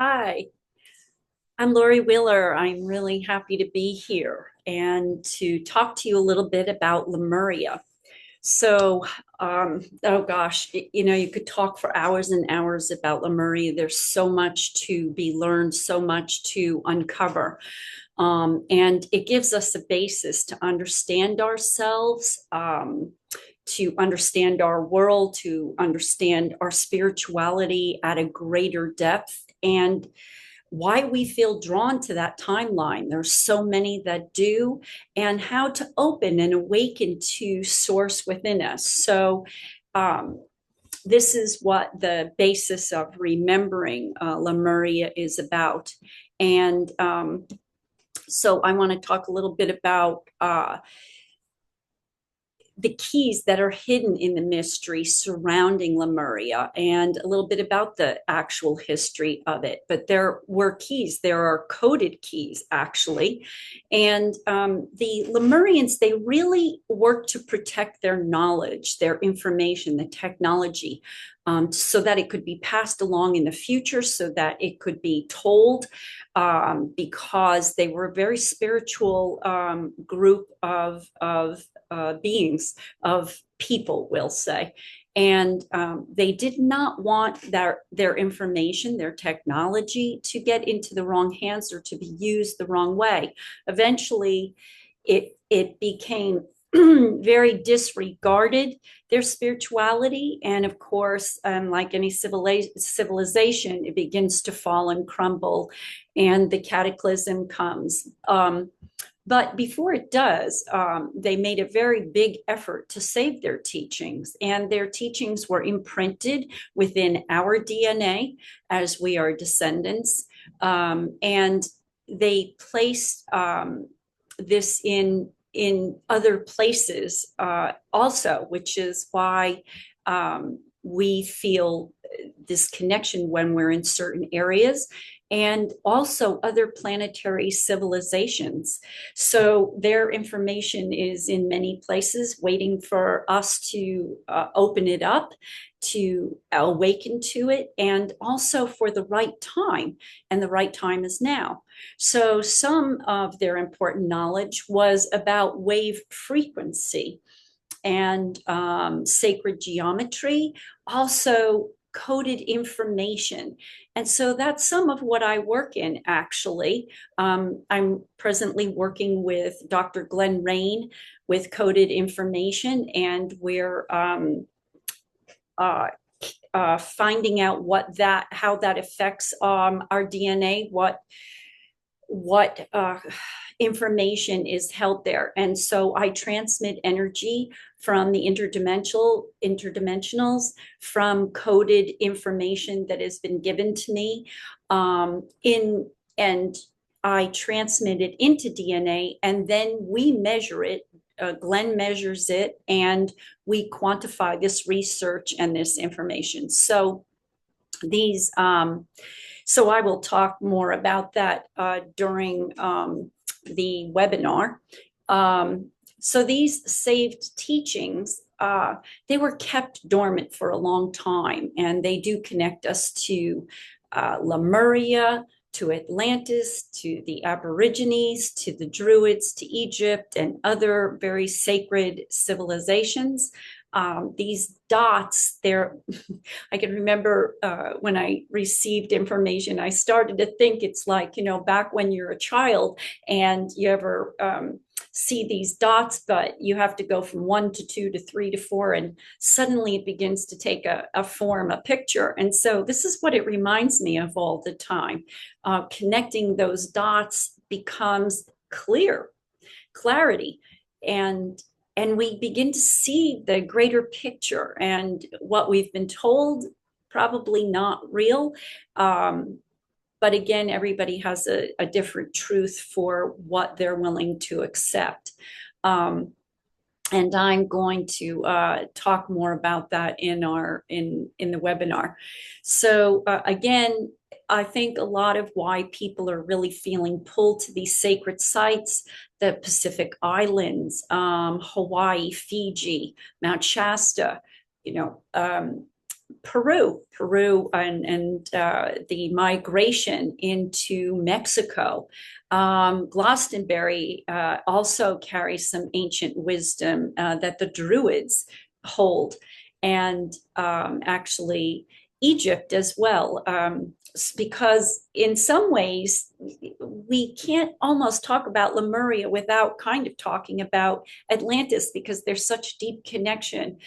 Hi, I'm Laurie Wheeler. I'm really happy to be here and to talk to you a little bit about Lemuria. So, oh gosh, you could talk for hours and hours about Lemuria. There's so much to be learned, so much to uncover. And it gives us a basis to understand ourselves, to understand our world, to understand our spirituality at a greater depth. And why we feel drawn to that timeline. There's so many that do, and how to open and awaken to source within us. So, um, this is what the basis of remembering Lemuria is about. And so, I want to talk a little bit about the keys that are hidden in the mystery surrounding Lemuria and a little bit about the actual history of it. But there were keys, there are coded keys actually. And the Lemurians, they really worked to protect their knowledge, their information, the technology. So that it could be passed along in the future, so that it could be told, because they were a very spiritual group of beings, of people, we'll say. And they did not want their information, their technology to get into the wrong hands or to be used the wrong way. Eventually, it became very disregarded, their spirituality. And of course, like any civilization, it begins to fall and crumble, and the cataclysm comes. But before it does, they made a very big effort to save their teachings, and their teachings were imprinted within our DNA as we are descendants. And they placed this in other places also, which is why we feel this connection when we're in certain areas, and also other planetary civilizations. So their information is in many places waiting for us to open it up, to awaken to it, and also for the right time. And the right time is now. So some of their important knowledge was about wave frequency and sacred geometry, also coded information. And so that's some of what I work in, actually. I'm presently working with Dr. Glenn Rain with coded information, and we're uh, finding out how that affects our DNA, what information is held there. And so I transmit energy from the interdimensionals, from coded information that has been given to me, in and I transmit it into DNA, and then we measure it. Glenn measures it, and we quantify this research and this information. So these so I will talk more about that during the webinar. So these saved teachings, they were kept dormant for a long time, and they do connect us to Lemuria, to Atlantis, to the Aborigines, to the Druids, to Egypt, and other very sacred civilizations. These dots, they're I can remember when I received information, I started to think it's like, back when you're a child and you ever see these dots, but you have to go from 1 to 2 to 3 to 4, and suddenly it begins to take a form, a picture. And so this is what it reminds me of all the time. Connecting those dots becomes clarity. And we begin to see the greater picture, and what we've been told, probably not real. But again, everybody has a different truth for what they're willing to accept. And I'm going to talk more about that in the webinar. So again, I think a lot of why people are really feeling pulled to these sacred sites, the Pacific Islands, Hawaii, Fiji, Mount Shasta, you know, Peru, and the migration into Mexico. Glastonbury also carries some ancient wisdom that the Druids hold, and actually Egypt as well. Because in some ways, we can't almost talk about Lemuria without kind of talking about Atlantis, because there's such deep connection,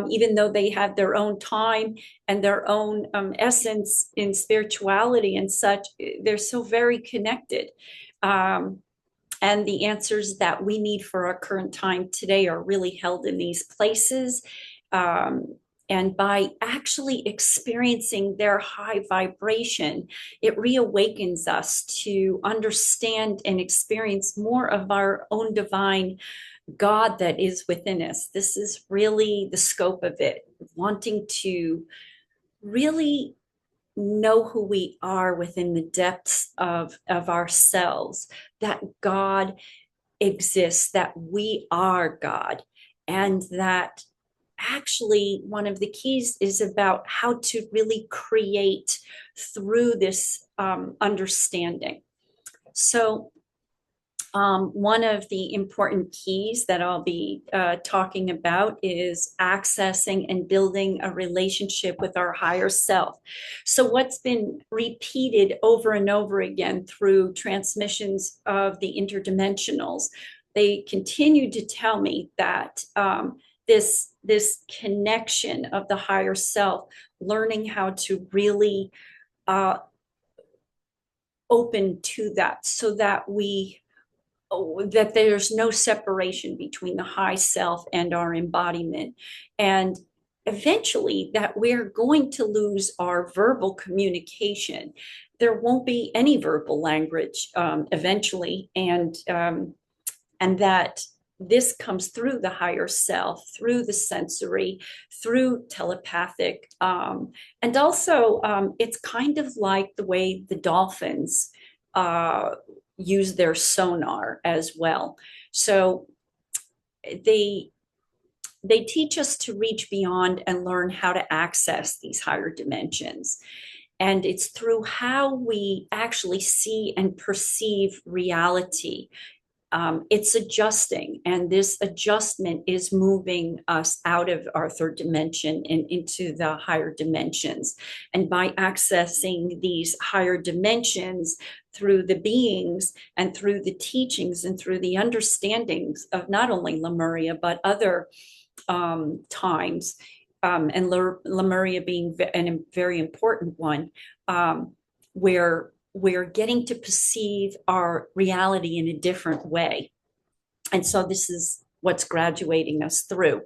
even though they have their own time and their own essence in spirituality and such, they're so very connected. Um, and the answers that we need for our current time today are really held in these places. Um, and by actually experiencing their high vibration, it reawakens us to understand and experience more of our own divine God that is within us. This is really the scope of it, wanting to really know who we are within the depths of ourselves, that God exists, that we are God, and that actually one of the keys is about how to really create through this understanding. So one of the important keys that I'll be talking about is accessing and building a relationship with our higher self. So, what's been repeated over and over again through transmissions of the interdimensionals, they continue to tell me that this connection of the higher self, learning how to really open to that, so that that there's no separation between the high self and our embodiment. And eventually that we're going to lose our verbal communication. There won't be any verbal language eventually. And that this comes through the higher self, through the sensory, through telepathic. And also, it's kind of like the way the dolphins use their sonar as well. So they they teach us to reach beyond and learn how to access these higher dimensions. And it's through how we actually see and perceive reality. It's adjusting, and this adjustment is moving us out of our third dimension and into the higher dimensions. And by accessing these higher dimensions through the beings and through the teachings and through the understandings of not only Lemuria, but other times, and Lemuria being a very important one, where we're getting to perceive our reality in a different way. And so this is what's graduating us through.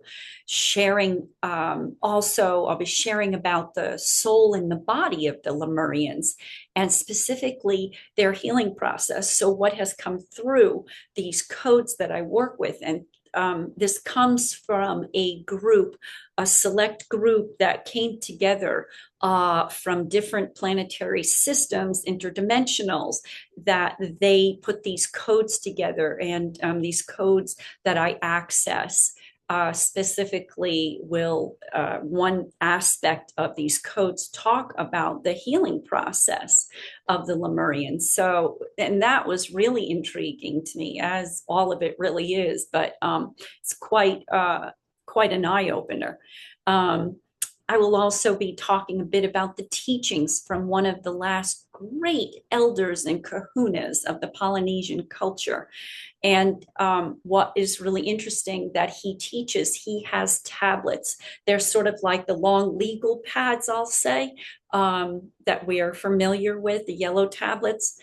Sharing, also, I'll be sharing about the soul and the body of the Lemurians, and specifically their healing process. So what has come through these codes that I work with, and this comes from a group, a select group that came together from different planetary systems, interdimensionals, that they put these codes together. And these codes that I access specifically will, one aspect of these codes talk about the healing process of the Lemurians. So, and that was really intriguing to me, as all of it really is, but it's quite an eye opener. I will also be talking a bit about the teachings from one of the last great elders and kahunas of the Polynesian culture. And what is really interesting that he teaches, he has tablets. They're sort of like the long legal pads, I'll say, that we are familiar with, the yellow tablets.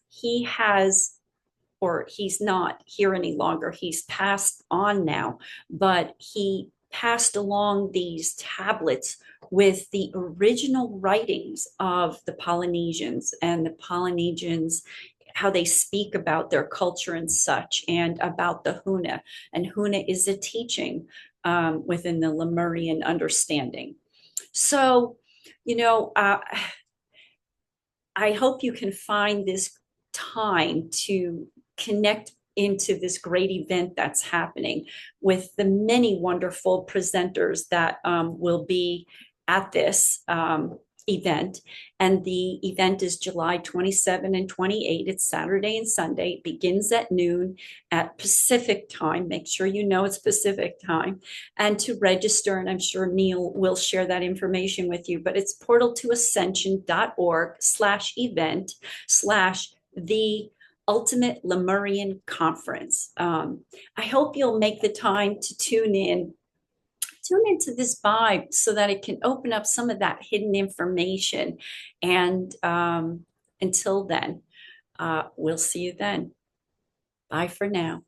He has, or he's not here any longer, he's passed on now, but he passed along these tablets with the original writings of the Polynesians, and the Polynesians, how they speak about their culture and such, and about the Huna. And Huna is a teaching within the Lemurian understanding. So, I hope you can find this time to connect into this great event that's happening with the many wonderful presenters that will be at this event. And the event is July 27 and 28. It's Saturday and Sunday. It begins at noon at Pacific time. Make sure you know it's Pacific time. And to register, and I'm sure Neil will share that information with you, but it's portaltoascension.org/event/the Ultimate Lemurian Conference. I hope you'll make the time to tune into this vibe so that it can open up some of that hidden information. And until then, we'll see you then. Bye for now.